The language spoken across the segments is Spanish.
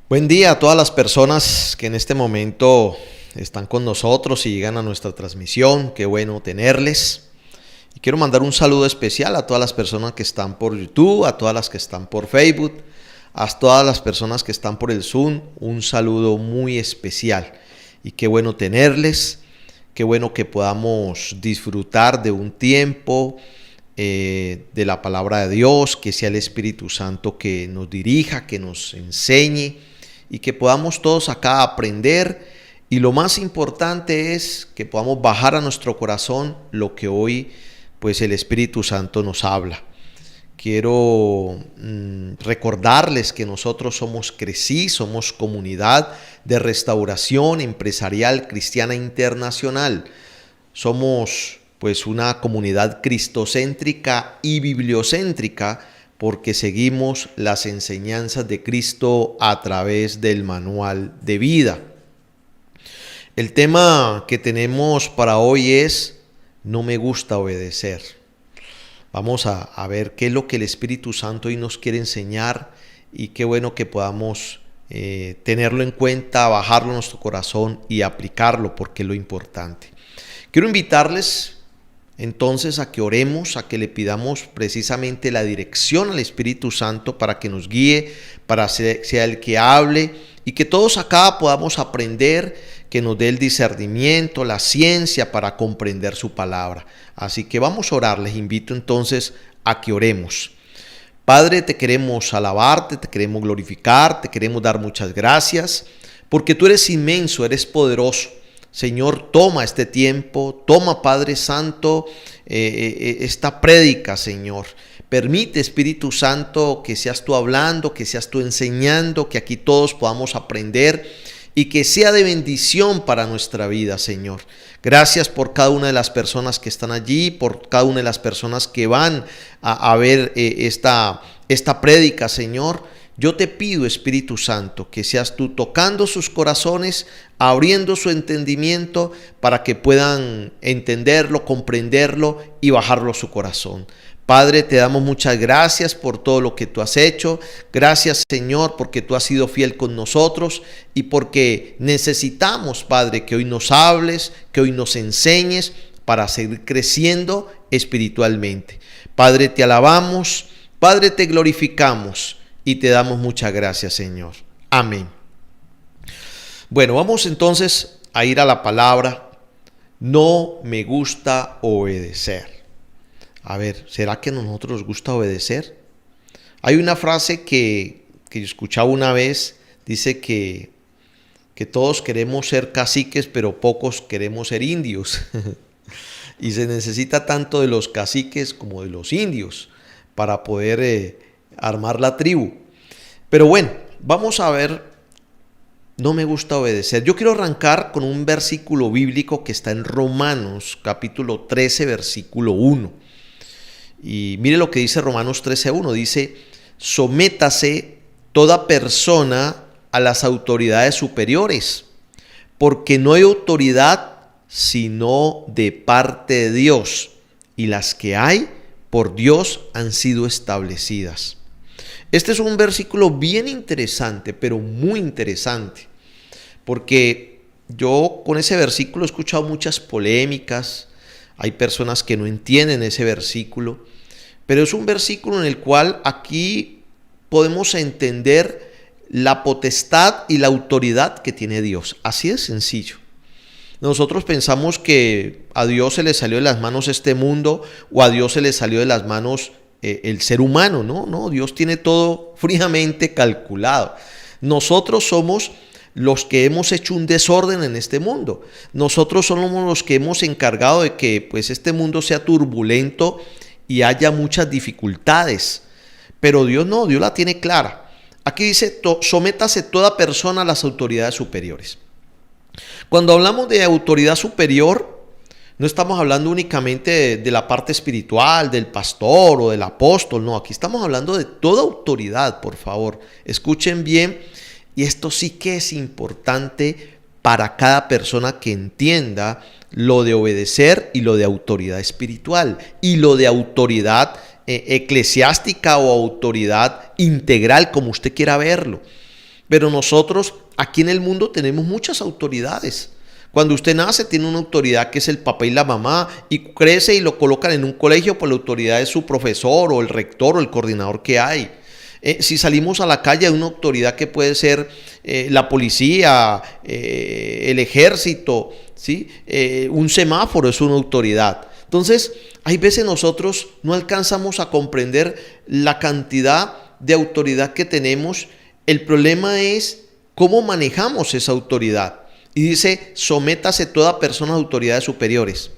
Buen día a todas las personas que en este momento están con nosotros y llegan a nuestra transmisión. Qué bueno tenerles. Y quiero mandar un saludo especial a todas las personas que están por YouTube, a todas las que están por Facebook, a todas las personas que están por el Zoom. Un saludo muy especial. Y qué bueno tenerles. Qué bueno que podamos disfrutar de un tiempo de la palabra de Dios, que sea el Espíritu Santo que nos dirija, que nos enseñe y que podamos todos acá aprender. Y lo más importante es que podamos bajar a nuestro corazón lo que hoy pues el Espíritu Santo nos habla. Quiero recordarles que nosotros somos CRECI, somos Comunidad de Restauración Empresarial Cristiana Internacional. Somos pues una comunidad cristocéntrica y bibliocéntrica porque seguimos las enseñanzas de Cristo a través del manual de vida. El tema que tenemos para hoy es no me gusta obedecer. Vamos a ver qué es lo que el Espíritu Santo hoy nos quiere enseñar y qué bueno que podamos tenerlo en cuenta, bajarlo en nuestro corazón y aplicarlo porque es lo importante. Quiero invitarles entonces a que oremos, a que le pidamos precisamente la dirección al Espíritu Santo para que nos guíe, para que sea el que hable y que todos acá podamos aprender, que nos dé el discernimiento, la ciencia para comprender su palabra. Así que vamos a orar, les invito entonces a que oremos. Padre, te queremos alabarte, te queremos glorificar, te queremos dar muchas gracias, porque tú eres inmenso, eres poderoso. Señor, toma este tiempo, toma, Padre Santo, esta prédica, Señor. Permite, Espíritu Santo, que seas tú hablando, que seas tú enseñando, que aquí todos podamos aprender y que sea de bendición para nuestra vida, Señor. Gracias por cada una de las personas que están allí, por cada una de las personas que van a ver esta prédica, Señor. Yo te pido, Espíritu Santo, que seas tú tocando sus corazones, abriendo su entendimiento para que puedan entenderlo, comprenderlo y bajarlo a su corazón. Padre, te damos muchas gracias por todo lo que tú has hecho. Gracias, Señor, porque tú has sido fiel con nosotros y porque necesitamos, Padre, que hoy nos hables, que hoy nos enseñes para seguir creciendo espiritualmente. Padre, te alabamos, Padre, te glorificamos y te damos muchas gracias, Señor. Amén. Bueno, vamos entonces a ir a la palabra. No me gusta obedecer. A ver, ¿será que a nosotros nos gusta obedecer? Hay una frase que yo escuchaba una vez, dice que todos queremos ser caciques, pero pocos queremos ser indios. Y se necesita tanto de los caciques como de los indios para poder armar la tribu. Pero bueno, vamos a ver, no me gusta obedecer. Yo quiero arrancar con un versículo bíblico que está en Romanos, capítulo 13, versículo 1. Y mire lo que dice Romanos 13:1, dice, sométase toda persona a las autoridades superiores, porque no hay autoridad sino de parte de Dios, y las que hay por Dios han sido establecidas. Este es un versículo bien interesante, pero muy interesante, porque yo con ese versículo he escuchado muchas polémicas. Hay personas que no entienden ese versículo, pero es un versículo en el cual aquí podemos entender la potestad y la autoridad que tiene Dios. Así de sencillo. Nosotros pensamos que a Dios se le salió de las manos este mundo o a Dios se le salió de las manos el ser humano. No, Dios tiene todo fríamente calculado. Nosotros somos los que hemos hecho un desorden en este mundo. Nosotros somos los que hemos encargado de que pues este mundo sea turbulento y haya muchas dificultades. Pero Dios no, Dios la tiene clara. Aquí dice, sométase toda persona a las autoridades superiores. Cuando hablamos de autoridad superior, no estamos hablando únicamente de la parte espiritual, del pastor o del apóstol. No, aquí estamos hablando de toda autoridad, por favor. Escuchen bien. Y esto sí que es importante para cada persona que entienda lo de obedecer y lo de autoridad espiritual y lo de autoridad eclesiástica o autoridad integral, como usted quiera verlo. Pero nosotros aquí en el mundo tenemos muchas autoridades. Cuando usted nace tiene una autoridad que es el papá y la mamá, y crece y lo colocan en un colegio, pues la autoridad es su profesor o el rector o el coordinador que hay. Si salimos a la calle hay una autoridad que puede ser la policía, el ejército, ¿sí? Un semáforo es una autoridad. Entonces, hay veces nosotros no alcanzamos a comprender la cantidad de autoridad que tenemos. El problema es cómo manejamos esa autoridad. Y dice, sométase toda persona a autoridades superiores.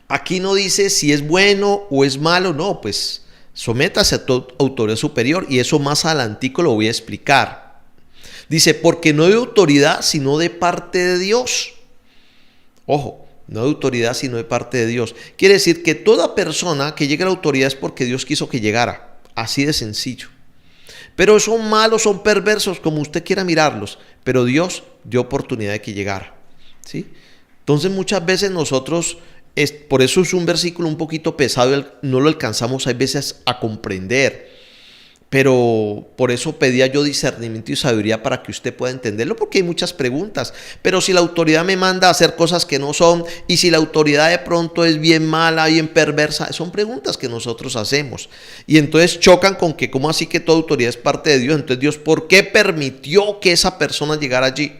Aquí no dice si es bueno o es malo, no, pues sométase a toda autoridad superior, y eso más adelantico lo voy a explicar. Dice, porque no de autoridad sino de parte de Dios. Ojo, no de autoridad sino de parte de Dios. Quiere decir que toda persona que llegue a la autoridad es porque Dios quiso que llegara. Así de sencillo. Pero son malos, son perversos, como usted quiera mirarlos, pero Dios dio oportunidad de que llegara, ¿sí? Entonces muchas veces nosotros, por eso es un versículo un poquito pesado, no lo alcanzamos a veces a comprender, pero por eso pedía yo discernimiento y sabiduría para que usted pueda entenderlo, porque hay muchas preguntas. Pero si la autoridad me manda a hacer cosas que no son, y si la autoridad de pronto es bien mala, bien perversa, son preguntas que nosotros hacemos. Y entonces chocan con que, ¿cómo así que toda autoridad es parte de Dios? Entonces, Dios, ¿por qué permitió que esa persona llegara allí?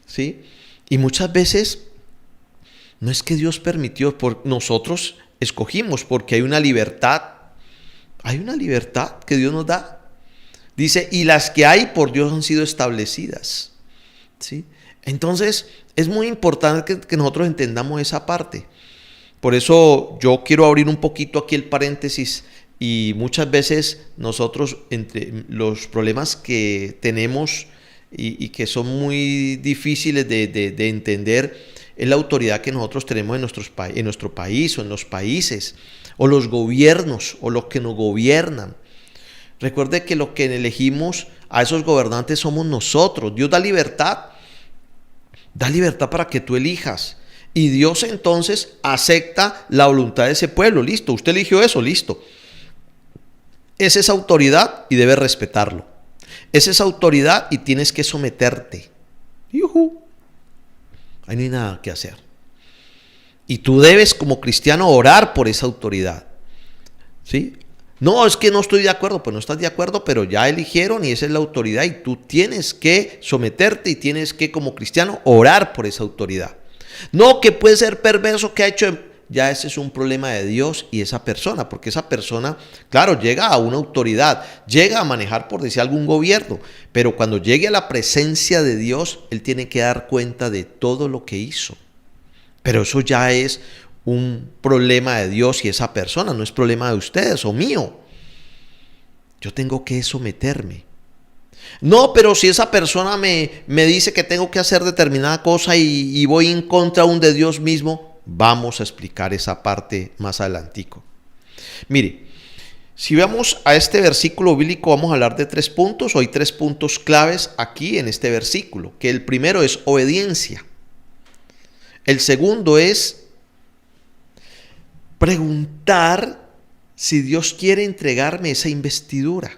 ¿Sí? Y muchas veces no es que Dios permitió, nosotros escogimos, porque hay una libertad. Hay una libertad que Dios nos da. Dice, y las que hay por Dios han sido establecidas, ¿sí? Entonces, es muy importante que nosotros entendamos esa parte. Por eso yo quiero abrir un poquito aquí el paréntesis, y muchas veces nosotros, entre los problemas que tenemos y que son muy difíciles de entender, es la autoridad que nosotros tenemos en nuestro país o en los países, o los gobiernos, o los que nos gobiernan. Recuerde que los que elegimos a esos gobernantes somos nosotros. Dios da libertad para que tú elijas. Y Dios entonces acepta la voluntad de ese pueblo. Listo, usted eligió eso, listo. Es esa autoridad y debes respetarlo. Es esa autoridad y tienes que someterte. ¡Yujú! Ahí no hay nada que hacer. Y tú debes, como cristiano, orar por esa autoridad, ¿sí? No, es que no estoy de acuerdo. Pues no estás de acuerdo, pero ya eligieron y esa es la autoridad, y tú tienes que someterte y tienes que, como cristiano, orar por esa autoridad. No, que puede ser perverso, que ha hecho, ya ese es un problema de Dios y esa persona, porque esa persona, claro, llega a una autoridad, llega a manejar, por decir, algún gobierno, pero cuando llegue a la presencia de Dios, él tiene que dar cuenta de todo lo que hizo. Pero eso ya es un problema de Dios y esa persona, no es problema de ustedes o mío. Yo tengo que someterme. No, pero si esa persona me dice que tengo que hacer determinada cosa y voy en contra aún de Dios mismo, vamos a explicar esa parte más adelantico. Mire, si vamos a este versículo bíblico, vamos a hablar de 3 puntos. Hay 3 puntos claves aquí en este versículo, que el primero es obediencia. El segundo es preguntar si Dios quiere entregarme esa investidura.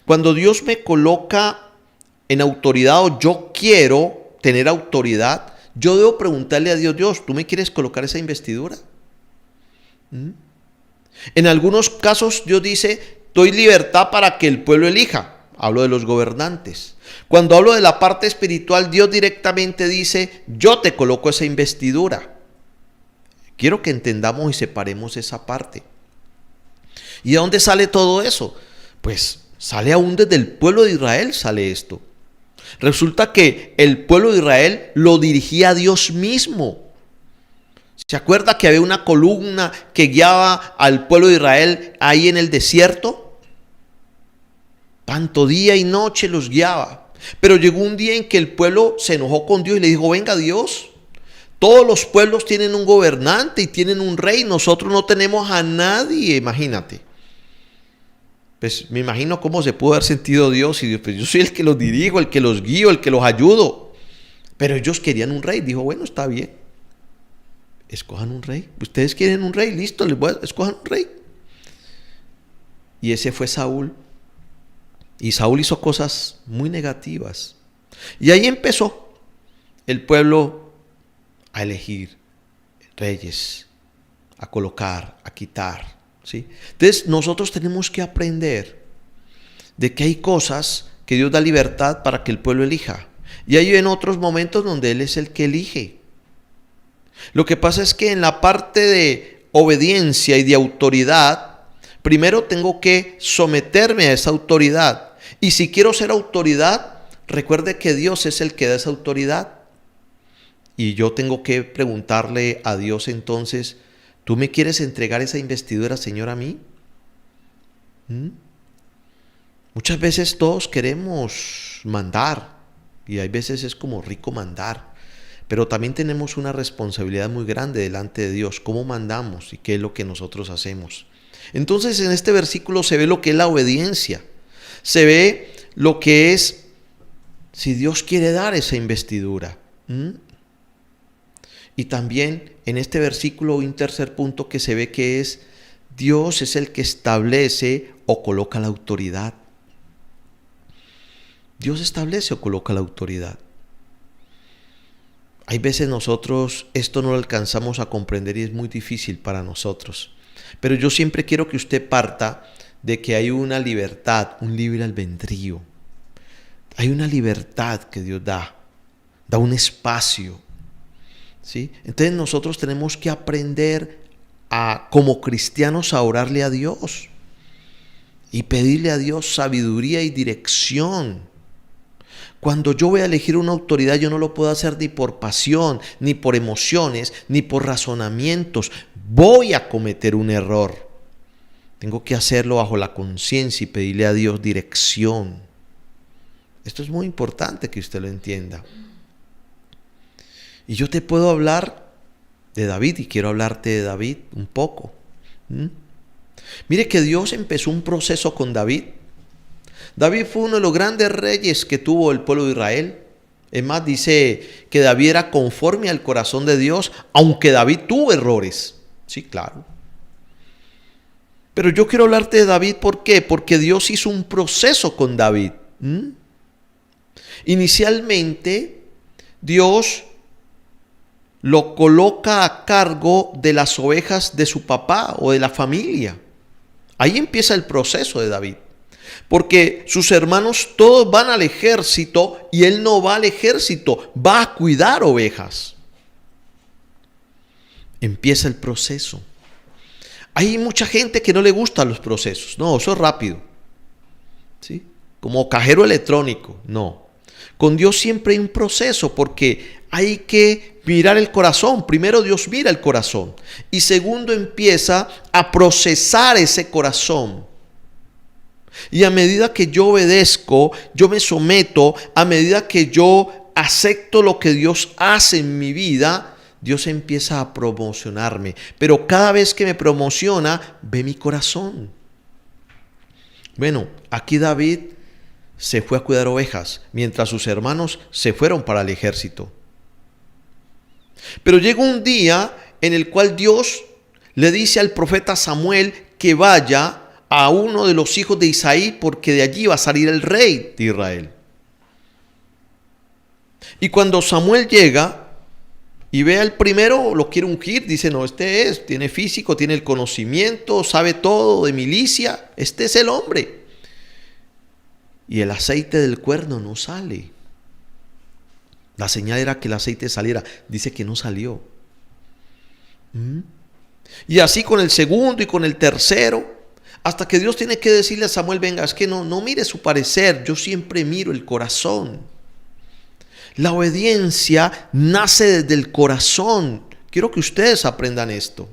Cuando Dios me coloca en autoridad, o yo quiero tener autoridad, yo debo preguntarle a Dios, Dios, ¿tú me quieres colocar esa investidura? En algunos casos Dios dice, doy libertad para que el pueblo elija. Hablo de los gobernantes. Cuando hablo de la parte espiritual, Dios directamente dice, yo te coloco esa investidura. Quiero que entendamos y separemos esa parte. ¿Y de dónde sale todo eso? Pues sale aún desde el pueblo de Israel, sale esto. Resulta que el pueblo de Israel lo dirigía a Dios mismo. ¿Se acuerda que había una columna que guiaba al pueblo de Israel ahí en el desierto? Tanto día y noche los guiaba. Pero llegó un día en que el pueblo se enojó con Dios y le dijo, venga Dios, todos los pueblos tienen un gobernante y tienen un rey, nosotros no tenemos a nadie, imagínate. Pues me imagino cómo se pudo haber sentido Dios y Dios, pues yo soy el que los dirijo, el que los guío, el que los ayudo. Pero ellos querían un rey, dijo, bueno, está bien, escojan un rey. Ustedes quieren un rey, listo, escojan un rey. Y ese fue Saúl. Y Saúl hizo cosas muy negativas. Y ahí empezó el pueblo a elegir reyes, a colocar, a quitar, ¿sí? Entonces nosotros tenemos que aprender de que hay cosas que Dios da libertad para que el pueblo elija. Y hay en otros momentos donde Él es el que elige. Lo que pasa es que en la parte de obediencia y de autoridad, primero tengo que someterme a esa autoridad. Y si quiero ser autoridad, recuerde que Dios es el que da esa autoridad. Y yo tengo que preguntarle a Dios entonces, ¿tú me quieres entregar esa investidura, Señor, a mí? Muchas veces todos queremos mandar y hay veces es como rico mandar, pero también tenemos una responsabilidad muy grande delante de Dios, cómo mandamos y qué es lo que nosotros hacemos. Entonces en este versículo se ve lo que es la obediencia, se ve lo que es si Dios quiere dar esa investidura. Y también en este versículo un tercer punto que se ve que es Dios es el que establece o coloca la autoridad. Dios establece o coloca la autoridad. Hay veces nosotros esto no lo alcanzamos a comprender y es muy difícil para nosotros. Pero yo siempre quiero que usted parta de que hay una libertad, un libre albedrío. Hay una libertad que Dios da un espacio, ¿sí? Entonces nosotros tenemos que aprender como cristianos a orarle a Dios y pedirle a Dios sabiduría y dirección. Cuando yo voy a elegir una autoridad, yo no lo puedo hacer ni por pasión, ni por emociones, ni por razonamientos. Voy a cometer un error. Tengo que hacerlo bajo la conciencia y pedirle a Dios dirección. Esto es muy importante que usted lo entienda. Y yo te puedo hablar de David y quiero hablarte de David un poco. Mire que Dios empezó un proceso con David. David fue uno de los grandes reyes que tuvo el pueblo de Israel. Es más, dice que David era conforme al corazón de Dios, aunque David tuvo errores. Sí, claro. Pero yo quiero hablarte de David, ¿por qué? Porque Dios hizo un proceso con David. Inicialmente, Dios lo coloca a cargo de las ovejas de su papá o de la familia. Ahí empieza el proceso de David. Porque sus hermanos todos van al ejército y él no va al ejército, va a cuidar ovejas. Empieza el proceso. Hay mucha gente que no le gustan los procesos. No, eso es rápido. ¿Sí? Como cajero electrónico. No. Con Dios siempre hay un proceso porque hay que mirar el corazón. Primero Dios mira el corazón. Y segundo empieza a procesar ese corazón. Y a medida que yo obedezco, yo me someto, a medida que yo acepto lo que Dios hace en mi vida, Dios empieza a promocionarme. Pero cada vez que me promociona, ve mi corazón. Bueno, aquí David se fue a cuidar ovejas, mientras sus hermanos se fueron para el ejército. Pero llega un día en el cual Dios le dice al profeta Samuel que vaya a uno de los hijos de Isaí, porque de allí va a salir el rey de Israel. Y cuando Samuel llega y ve al primero, lo quiere ungir, dice, no, este es, tiene físico, tiene el conocimiento, sabe todo de milicia, este es el hombre. Y el aceite del cuerno no sale. La señal era que el aceite saliera, dice que no salió. Y así con el segundo y con el tercero, hasta que Dios tiene que decirle a Samuel, venga, es que no mire su parecer, yo siempre miro el corazón. La obediencia nace desde el corazón. Quiero que ustedes aprendan esto.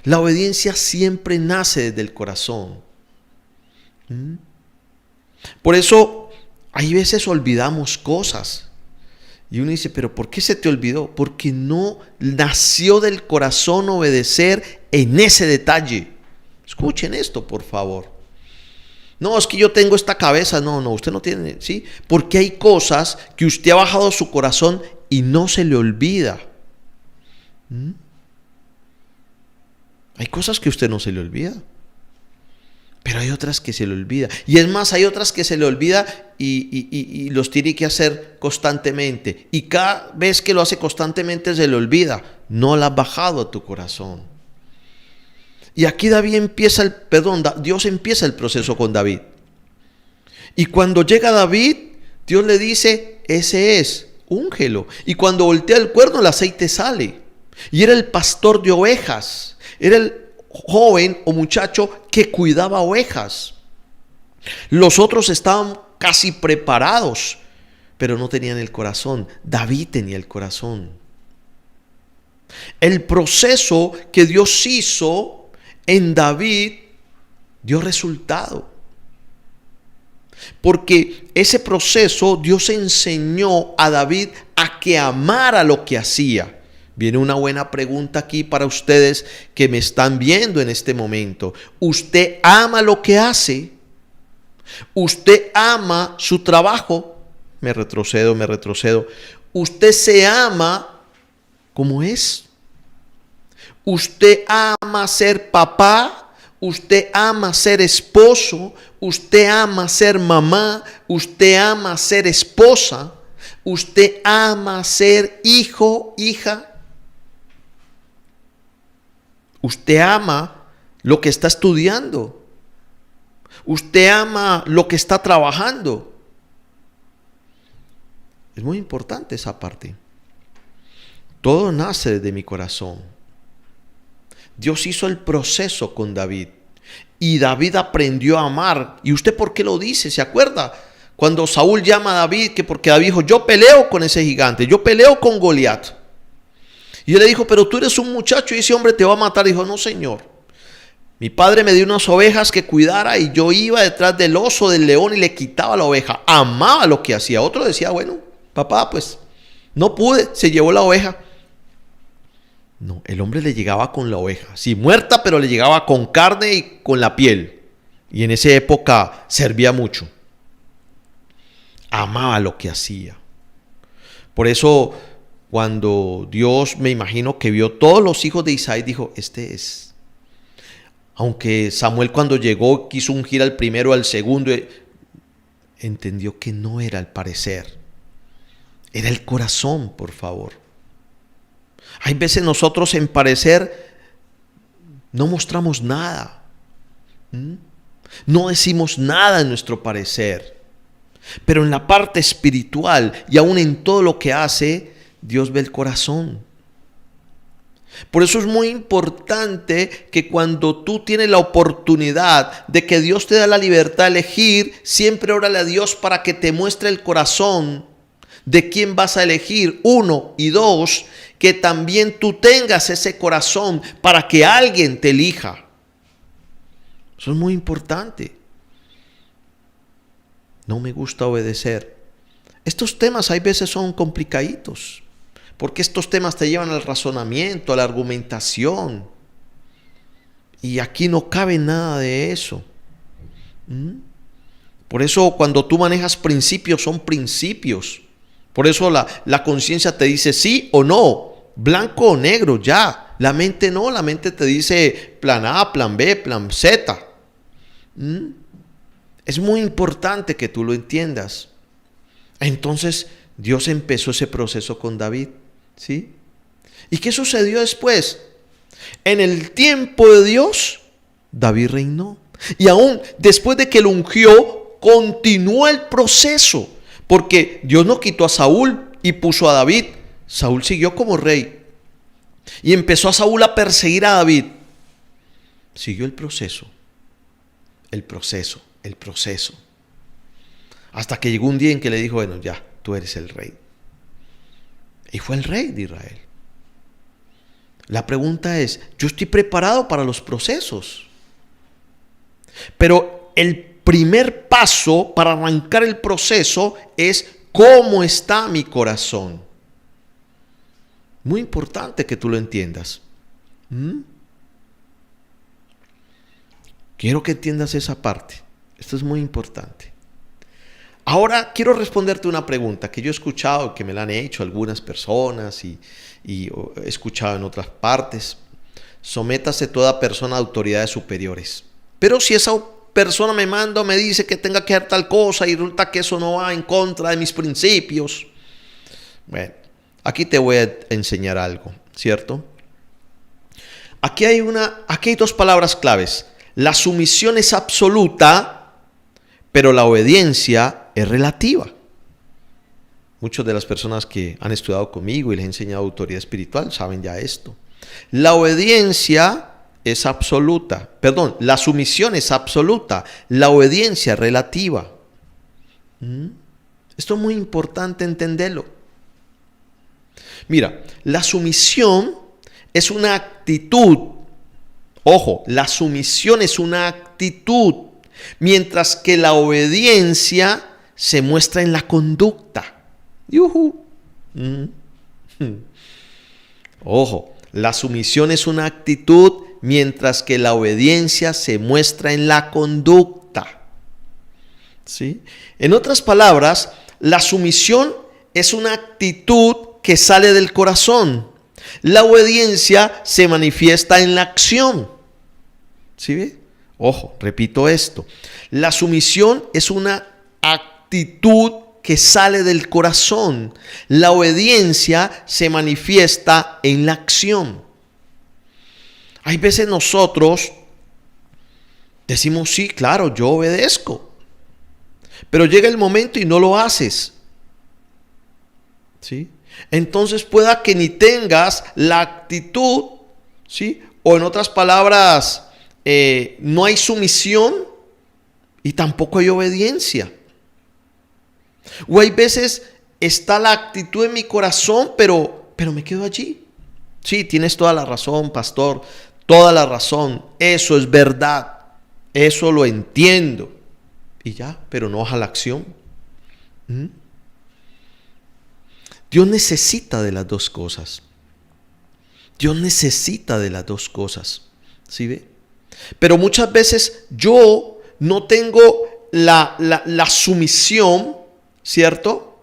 La obediencia siempre nace desde el corazón. Por eso, hay veces olvidamos cosas. Y uno dice, pero ¿por qué se te olvidó? Porque no nació del corazón obedecer en ese detalle. Escuchen esto, por favor. No, es que yo tengo esta cabeza. No, usted no tiene, ¿sí? Porque hay cosas que usted ha bajado su corazón y no se le olvida. Hay cosas que a usted no se le olvida. Pero Pero hay otras que se le olvida. Y es más, hay otras que se le olvida y los tiene que hacer constantemente. Y cada vez que lo hace constantemente se le olvida. No la has bajado a tu corazón. Y aquí Dios empieza el proceso con David. Y cuando llega David, Dios le dice, ese es, úngelo. Y cuando voltea el cuerno, el aceite sale. Y era el pastor de ovejas. Era el joven o muchacho que cuidaba ovejas. Los otros estaban casi preparados, pero no tenían el corazón. David tenía el corazón. El proceso que Dios hizo en David dio resultado. Porque ese proceso Dios enseñó a David a que amara lo que hacía. Viene una buena pregunta aquí para ustedes que me están viendo en este momento. ¿Usted ama lo que hace? ¿Usted ama su trabajo? Me retrocedo. ¿Usted se ama como es? ¿Usted ama ser papá? ¿Usted ama ser esposo? ¿Usted ama ser mamá? ¿Usted ama ser esposa? ¿Usted ama ser hijo, hija? Usted ama lo que está estudiando. Usted ama lo que está trabajando. Es muy importante esa parte. Todo nace desde mi corazón. Dios hizo el proceso con David. Y David aprendió a amar. ¿Y usted por qué lo dice? ¿Se acuerda? Cuando Saúl llama a David, que porque David dijo, yo peleo con ese gigante, yo peleo con Goliat. Y él le dijo, pero tú eres un muchacho y ese hombre te va a matar. Dijo, no, Señor. Mi padre me dio unas ovejas que cuidara y yo iba detrás del oso, del león y le quitaba la oveja. Amaba lo que hacía. Otro decía, bueno, papá, pues no pude, se llevó la oveja. No, el hombre le llegaba con la oveja. Sí, muerta, pero le llegaba con carne y con la piel. Y en esa época servía mucho. Amaba lo que hacía. Por eso, cuando Dios, me imagino que vio todos los hijos de Isaí, dijo, este es. Aunque Samuel cuando llegó quiso ungir al primero, al segundo, entendió que no era el parecer. Era el corazón, por favor. Hay veces nosotros en parecer no mostramos nada. No decimos nada en nuestro parecer. Pero en la parte espiritual y aún en todo lo que hace, Dios ve el corazón. Por eso es muy importante que cuando tú tienes la oportunidad de que Dios te da la libertad de elegir, siempre órale a Dios para que te muestre el corazón de quién vas a elegir. 1 y 2, que también tú tengas ese corazón para que alguien te elija. Eso es muy importante. No me gusta obedecer. Estos temas hay veces son complicaditos, porque estos temas te llevan al razonamiento, a la argumentación. Y aquí no cabe nada de eso. Por eso cuando tú manejas principios, son principios. Por eso la conciencia te dice sí o no, blanco o negro, ya. La mente no, la mente te dice plan A, plan B, plan Z. Es muy importante que tú lo entiendas. Entonces Dios empezó ese proceso con David, ¿sí? ¿Y qué sucedió después? En el tiempo de Dios, David reinó. Y aún después de que lo ungió, continuó el proceso. Porque Dios no quitó a Saúl y puso a David. Saúl siguió como rey. Y empezó a Saúl a perseguir a David. Siguió el proceso. El proceso. Hasta que llegó un día en que le dijo, bueno, ya, tú eres el rey. Y fue el rey de Israel. La pregunta es, yo estoy preparado para los procesos. Pero el primer paso para arrancar el proceso es cómo está mi corazón. Muy importante que tú lo entiendas. Quiero que entiendas esa parte. Esto es muy importante. Ahora quiero responderte una pregunta que yo he escuchado, que me la han hecho algunas personas y he escuchado en otras partes. Sométase toda persona a autoridades superiores. Pero si esa persona me manda o me dice que tenga que hacer tal cosa y resulta que eso no va en contra de mis principios. Bueno, aquí te voy a enseñar algo, ¿cierto? Aquí hay dos palabras claves. La sumisión es absoluta, pero la obediencia es relativa. Muchas de las personas que han estudiado conmigo y les he enseñado autoridad espiritual saben ya esto. La obediencia es absoluta, la sumisión es absoluta, la obediencia es relativa. Esto es muy importante entenderlo. Mira, la sumisión es una actitud. Ojo, la sumisión es una actitud, mientras que la obediencia se muestra en la conducta. Ojo, la sumisión es una actitud, mientras que la obediencia se muestra en la conducta. ¿Sí? En otras palabras, la sumisión es una actitud que sale del corazón. La obediencia se manifiesta en la acción. ¿Sí ve? Ojo, repito esto. La sumisión es una actitud que sale del corazón. La obediencia se manifiesta en la acción. Hay veces nosotros decimos, sí, claro, yo obedezco. Pero llega el momento y no lo haces. ¿Sí? Entonces pueda que ni tengas la actitud, ¿sí? O en otras palabras, no hay sumisión y tampoco hay obediencia. O hay veces está la actitud en mi corazón, pero me quedo allí. Sí, tienes toda la razón, pastor, toda la razón. Eso es verdad. Eso lo entiendo. Y ya, pero no a la acción. Dios necesita de las dos cosas. Dios necesita de las dos cosas. ¿Sí ve? Pero muchas veces yo no tengo la sumisión, ¿cierto?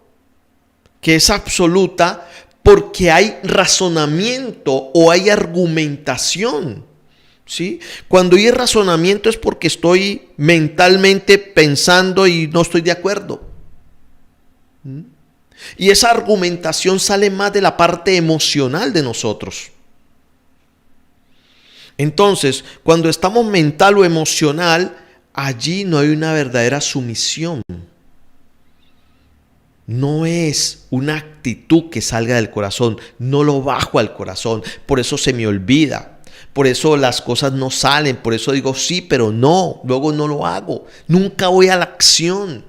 Que es absoluta, porque hay razonamiento o hay argumentación. ¿Sí? Cuando hay razonamiento es porque estoy mentalmente pensando y no estoy de acuerdo. Y esa argumentación sale más de la parte emocional de nosotros. Entonces, cuando estamos mental o emocional, allí no hay una verdadera sumisión. No es una actitud que salga del corazón, no lo bajo al corazón, por eso se me olvida, por eso las cosas no salen, por eso digo sí, pero no, luego no lo hago, nunca voy a la acción,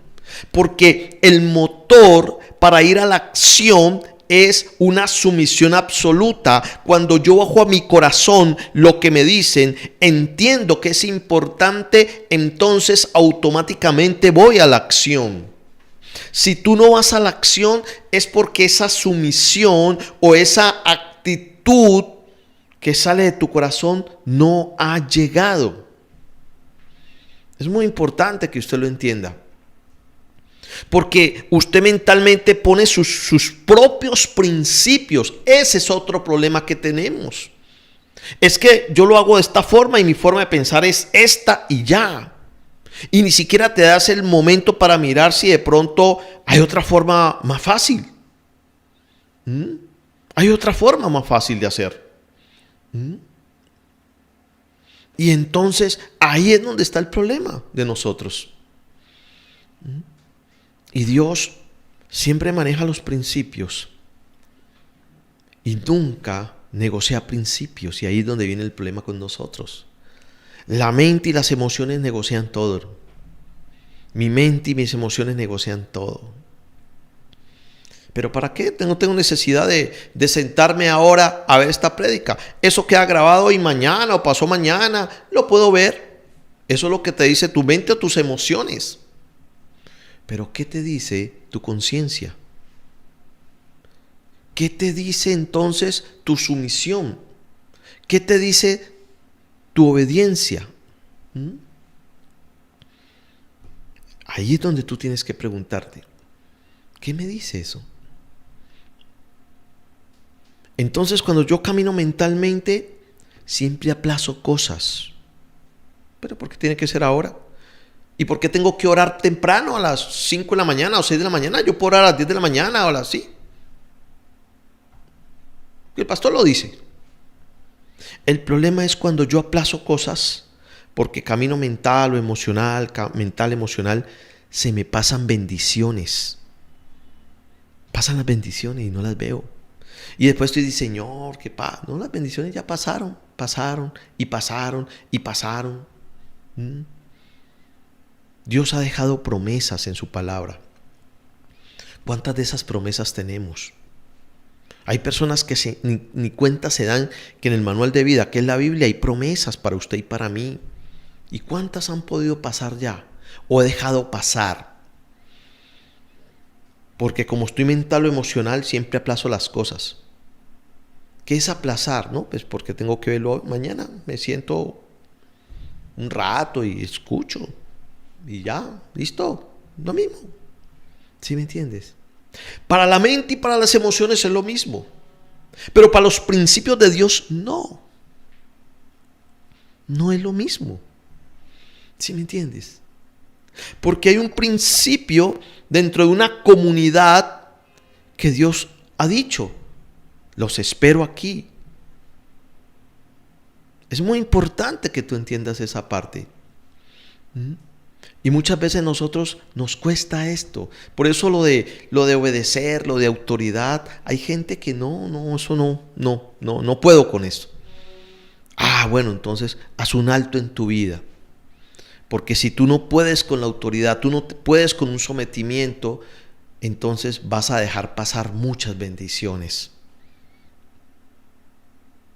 porque el motor para ir a la acción es una sumisión absoluta. Cuando yo bajo a mi corazón lo que me dicen, entiendo que es importante, entonces automáticamente voy a la acción. Si tú no vas a la acción es porque esa sumisión o esa actitud que sale de tu corazón no ha llegado. Es muy importante que usted lo entienda. Porque usted mentalmente pone sus propios principios. Ese es otro problema que tenemos. Es que yo lo hago de esta forma y mi forma de pensar es esta y ya. Y ni siquiera te das el momento para mirar si de pronto hay otra forma más fácil. Hay otra forma más fácil de hacer. Y entonces ahí es donde está el problema de nosotros. Y Dios siempre maneja los principios y nunca negocia principios. Y ahí es donde viene el problema con nosotros. La mente y las emociones negocian todo. Mi mente y mis emociones negocian todo. ¿Pero para qué? No tengo necesidad de sentarme ahora a ver esta prédica. Eso queda grabado hoy mañana o pasó mañana. Lo puedo ver. Eso es lo que te dice tu mente o tus emociones. Pero ¿qué te dice tu conciencia? ¿Qué te dice entonces tu sumisión? ¿Qué te dice tu obediencia? Ahí es donde tú tienes que preguntarte, ¿qué me dice eso? Entonces, cuando yo camino mentalmente, siempre aplazo cosas. ¿Pero por qué tiene que ser ahora? ¿Y por qué tengo que orar temprano a las 5 de la mañana o 6 de la mañana? Yo puedo orar a las 10 de la mañana o a las así. El pastor lo dice. El problema es cuando yo aplazo cosas porque camino mental o emocional, emocional, se me pasan bendiciones. Pasan las bendiciones y no las veo. Y después estoy diciendo, Señor, ¿qué pasa? No, las bendiciones ya pasaron y pasaron y pasaron. Dios ha dejado promesas en su palabra. ¿Cuántas de esas promesas tenemos? Hay personas que ni cuenta se dan que en el manual de vida, que es la Biblia, hay promesas para usted y para mí. ¿Y cuántas han podido pasar ya? ¿O he dejado pasar? Porque como estoy mental o emocional, siempre aplazo las cosas. ¿Qué es aplazar? No, pues porque tengo que verlo mañana. Me siento un rato y escucho. Y ya, listo. Lo mismo. ¿Sí me entiendes? Para la mente y para las emociones es lo mismo. Pero para los principios de Dios, no. No es lo mismo. ¿Sí me entiendes? Porque hay un principio dentro de una comunidad que Dios ha dicho. Los espero aquí. Es muy importante que tú entiendas esa parte. Y muchas veces nosotros nos cuesta esto. Por eso lo de obedecer, lo de autoridad, hay gente que no puedo con esto. Bueno, entonces haz un alto en tu vida. Porque si tú no puedes con la autoridad, tú no puedes con un sometimiento, entonces vas a dejar pasar muchas bendiciones.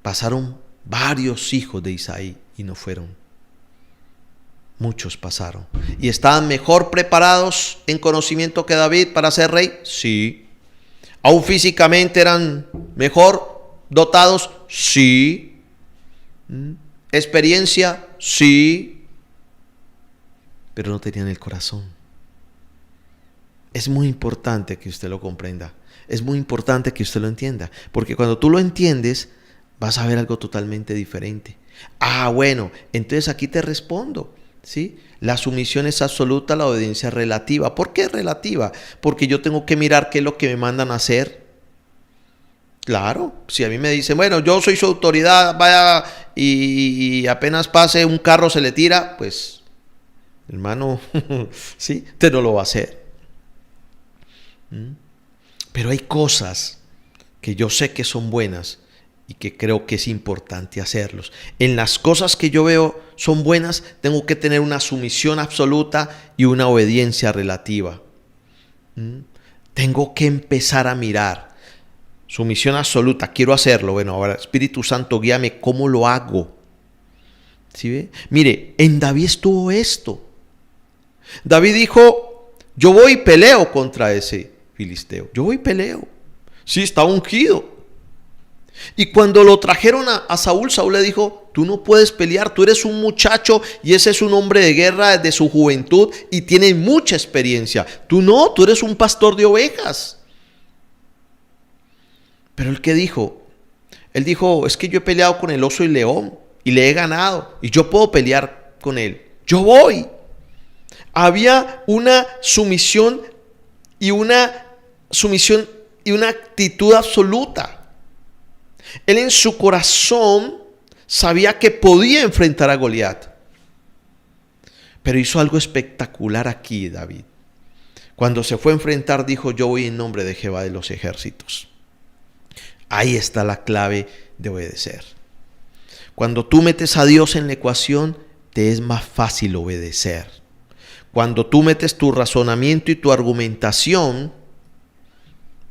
Pasaron varios hijos de Isaí y no fueron. Muchos pasaron. ¿Y estaban mejor preparados en conocimiento que David para ser rey? Sí. ¿Aún físicamente eran mejor dotados? Sí. ¿Experiencia? Sí. Pero no tenían el corazón. Es muy importante que usted lo comprenda. Es muy importante que usted lo entienda. Porque cuando tú lo entiendes, vas a ver algo totalmente diferente. Bueno, entonces aquí te respondo. ¿Sí? La sumisión es absoluta, la obediencia es relativa. ¿Por qué es relativa? Porque yo tengo que mirar qué es lo que me mandan a hacer. Claro, si a mí me dicen, bueno, yo soy su autoridad, vaya y apenas pase un carro se le tira, pues, hermano, sí, usted no lo va a hacer. Pero hay cosas que yo sé que son buenas y que creo que es importante hacerlos. En las cosas que yo veo son buenas, tengo que tener una sumisión absoluta y una obediencia relativa. Tengo que empezar a mirar. Sumisión absoluta, quiero hacerlo. Bueno, ahora Espíritu Santo, guíame, ¿cómo lo hago? ¿Sí ve? Mire, en David estuvo esto. David dijo, yo voy y peleo contra ese filisteo. Yo voy y peleo. Sí, está ungido. Y cuando lo trajeron a Saúl, Saúl le dijo, tú no puedes pelear, tú eres un muchacho y ese es un hombre de guerra desde su juventud y tiene mucha experiencia. Tú no, tú eres un pastor de ovejas. Pero ¿él qué dijo? Él dijo, es que yo he peleado con el oso y león y le he ganado y yo puedo pelear con él. Yo voy. Había una sumisión y una actitud absoluta. Él en su corazón sabía que podía enfrentar a Goliat. Pero hizo algo espectacular aquí David. Cuando se fue a enfrentar dijo, yo voy en nombre de Jehová de los ejércitos. Ahí está la clave de obedecer. Cuando tú metes a Dios en la ecuación, te es más fácil obedecer. Cuando tú metes tu razonamiento y tu argumentación,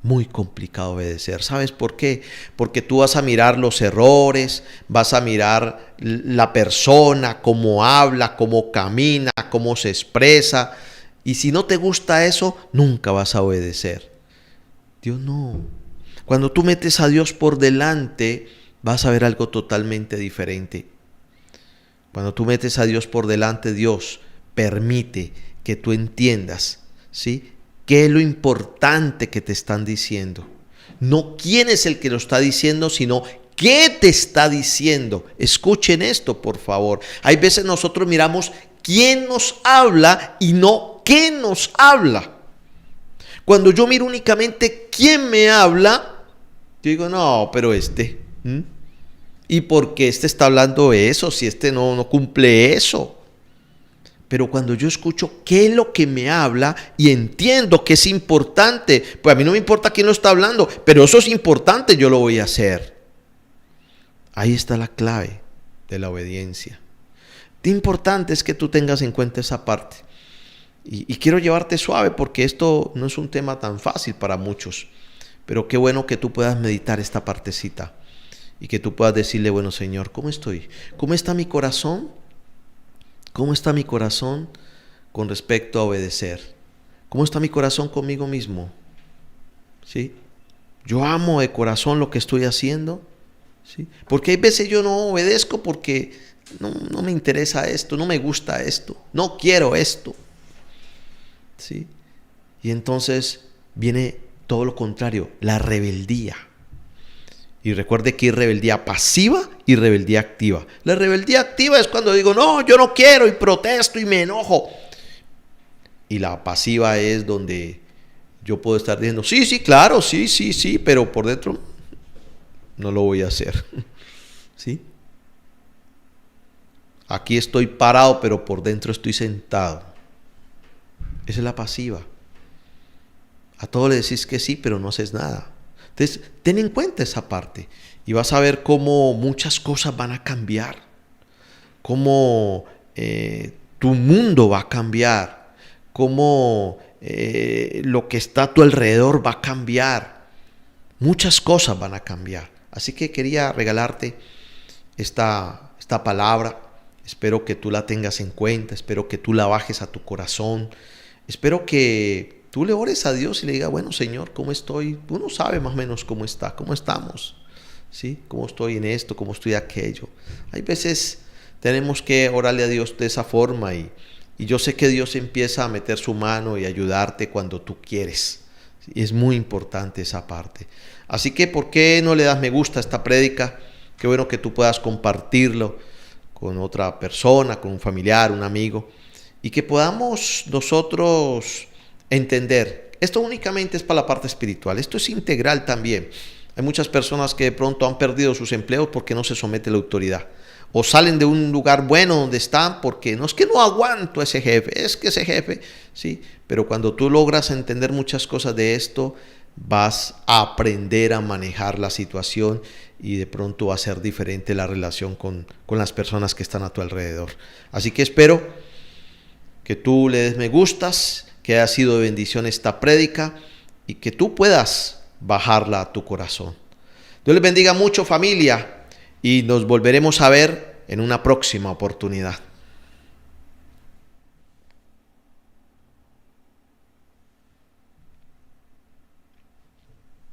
muy complicado obedecer. ¿Sabes por qué? Porque tú vas a mirar los errores, vas a mirar la persona, cómo habla, cómo camina, cómo se expresa. Y si no te gusta eso, nunca vas a obedecer. Dios no. Cuando tú metes a Dios por delante, vas a ver algo totalmente diferente. Cuando tú metes a Dios por delante, Dios permite que tú entiendas, ¿sí?, qué es lo importante que te están diciendo. No quién es el que lo está diciendo, sino ¿Qué te está diciendo? Escuchen esto, por favor. Hay veces nosotros miramos quién nos habla y no qué nos habla. Cuando yo miro únicamente quién me habla, yo digo, no, pero este. ¿Y por qué este está hablando eso si este no cumple eso? Pero cuando yo escucho qué es lo que me habla y entiendo que es importante, pues a mí no me importa quién lo está hablando, pero eso es importante, yo lo voy a hacer. Ahí está la clave de la obediencia. Lo importante es que tú tengas en cuenta esa parte. Y quiero llevarte suave porque esto no es un tema tan fácil para muchos. Pero qué bueno que tú puedas meditar esta partecita y que tú puedas decirle, bueno, Señor, ¿cómo estoy? ¿Cómo está mi corazón? ¿Cómo está mi corazón con respecto a obedecer? ¿Cómo está mi corazón conmigo mismo? ¿Sí? ¿Yo amo de corazón lo que estoy haciendo? ¿Sí? Porque hay veces yo no obedezco porque no me interesa esto, no me gusta esto, no quiero esto. ¿Sí? Y entonces viene todo lo contrario, la rebeldía. Y recuerde que hay rebeldía pasiva y rebeldía activa. La rebeldía activa es cuando digo, no, yo no quiero y protesto y me enojo. Y la pasiva es donde yo puedo estar diciendo, sí, claro, sí, pero por dentro no lo voy a hacer. ¿Sí? Aquí estoy parado, pero por dentro estoy sentado. Esa es la pasiva. A todo le decís que sí, pero no haces nada. Entonces, ten en cuenta esa parte y vas a ver cómo muchas cosas van a cambiar, cómo tu mundo va a cambiar, cómo lo que está a tu alrededor va a cambiar. Muchas cosas van a cambiar. Así que quería regalarte esta palabra. Espero que tú la tengas en cuenta, espero que tú la bajes a tu corazón, espero que tú le ores a Dios y le digas, bueno, Señor, ¿cómo estoy? Uno sabe más o menos cómo está, cómo estamos, ¿sí? ¿Cómo estoy en esto? ¿Cómo estoy aquello? Hay veces tenemos que orarle a Dios de esa forma y yo sé que Dios empieza a meter su mano y ayudarte cuando tú quieres. Y es muy importante esa parte. Así que, ¿por qué no le das me gusta a esta prédica? Qué bueno que tú puedas compartirlo con otra persona, con un familiar, un amigo, y que podamos nosotros entender, esto únicamente es para la parte espiritual, esto es integral también. Hay muchas personas que de pronto han perdido sus empleos porque no se somete a la autoridad, o salen de un lugar bueno donde están porque no es que no aguanto a ese jefe, es que ese jefe, sí, pero cuando tú logras entender muchas cosas de esto, vas a aprender a manejar la situación y de pronto va a ser diferente la relación con las personas que están a tu alrededor. Así que espero que tú le des me gustas, que haya sido de bendición esta prédica y que tú puedas bajarla a tu corazón. Dios les bendiga mucho, familia, y nos volveremos a ver en una próxima oportunidad.